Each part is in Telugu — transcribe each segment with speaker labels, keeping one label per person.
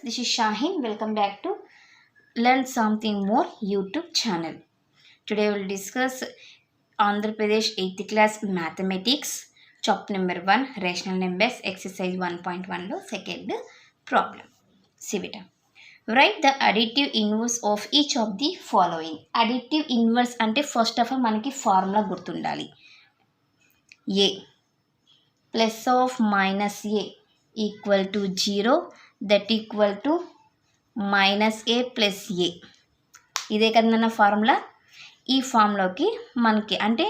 Speaker 1: this is Shaheen. Welcome back to Learn Something More YouTube channel. Today we will discuss Andhra Pradesh 8th class mathematics, chapter number 1, rational numbers, exercise 1.1 lo second problem. See it. Write the additive inverse of each of the following. Additive inverse ante first of all manaki formula gurtundali. A plus of minus A equal to 0, that equal to minus A plus A. ఇదే కదన్న ఫార్ములా. ఈ ఫార్ములాకి మనకి అంటే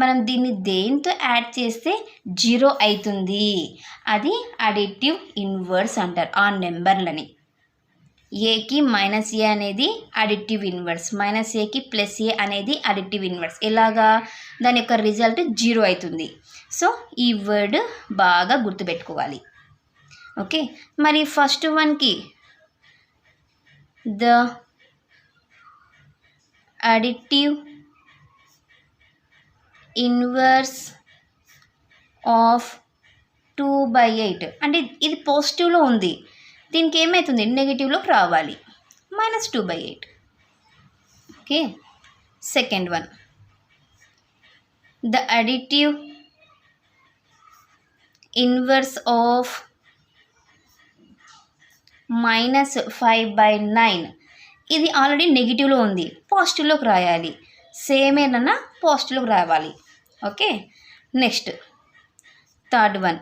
Speaker 1: మనం దీన్ని దేంతో యాడ్ చేస్తే 0 అవుతుంది, అది అడిటివ్ ఇన్వర్స్ అంటారు ఆ నెంబర్లని. ఏకి మైనస్ ఏ అనేది అడిటివ్ ఇన్వర్స్, మైనస్ ఏకి ప్లస్ ఏ అనేది అడిటివ్ ఇన్వర్స్. ఎలాగా దాని యొక్క రిజల్ట్ 0 అవుతుంది. సో ఈ వర్డ్ బాగా గుర్తుపెట్టుకోవాలి. ఓకే, మరి ఫస్ట్ వన్కి ద అడిటివ్ ఇన్వర్స్ ఆఫ్ 2/8 అంటే ఇది పాజిటివ్లో ఉంది, దీనికి ఏమవుతుంది నెగిటివ్లోకి రావాలి, -2/8. Okay, second one the additive inverse of -5/9 ఇది ఆల్రెడీ నెగిటివ్లో ఉంది, పాజిటివ్లోకి రాయాలి. సేమ్ ఏదన్నా పాజిటివ్లోకి రావాలి. Okay, next third one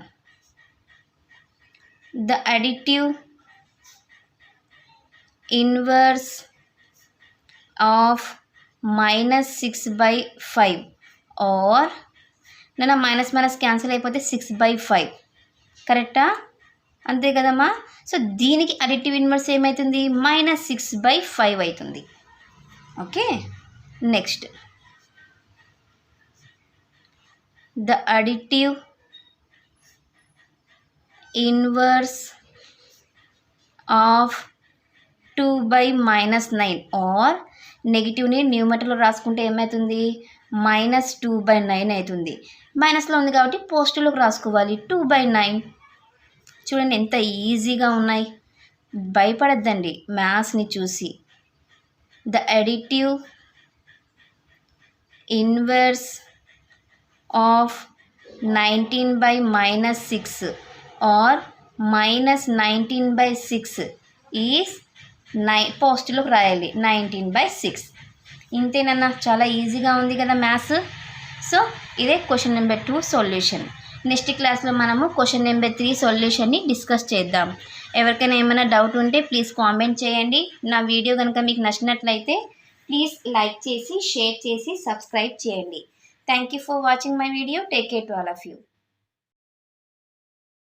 Speaker 1: the additive inverse of -6/5 or నన్ను మైనస్ మైనస్ క్యాన్సిల్ అయిపోతే 6/5 కరెక్టా? అంతే కదమ్మా. సో దీనికి అడిటివ్ ఇన్వర్స్ ఏమవుతుంది, -6/5 అవుతుంది. Okay, next the additive inverse of 2/-9 or నెగిటివ్ని న్యూమటర్లో రాసుకుంటే ఏమవుతుంది, -2/9 అవుతుంది. మైనస్లో ఉంది కాబట్టి పాజిటివ్లోకి రాసుకోవాలి, 2/9. చూడండి ఎంత ఈజీగా ఉన్నాయి, భయపడద్దండి మ్యాథ్స్ని చూసి. The additive inverse of 19/-6 or -19/6 is పాజిటివ్లోకి రాయాలి 19/6. ఇంతేనన్నా, చాలా ఈజీగా ఉంది కదా మ్యాథ్స్. సో ఇదే క్వశ్చన్ నెంబర్ 2 సొల్యూషన్. నెక్స్ట్ క్లాస్లో మనము క్వశ్చన్ నెంబర్ 3 సొల్యూషన్ని డిస్కస్ చేద్దాం. ఎవరికైనా ఏమైనా డౌట్ ఉంటే ప్లీజ్ కామెంట్ చేయండి. నా వీడియో కనుక మీకు నచ్చినట్లయితే ప్లీజ్ లైక్ చేసి, షేర్ చేసి, సబ్స్క్రైబ్ చేయండి. Thank you for watching my video. Take care to all of you.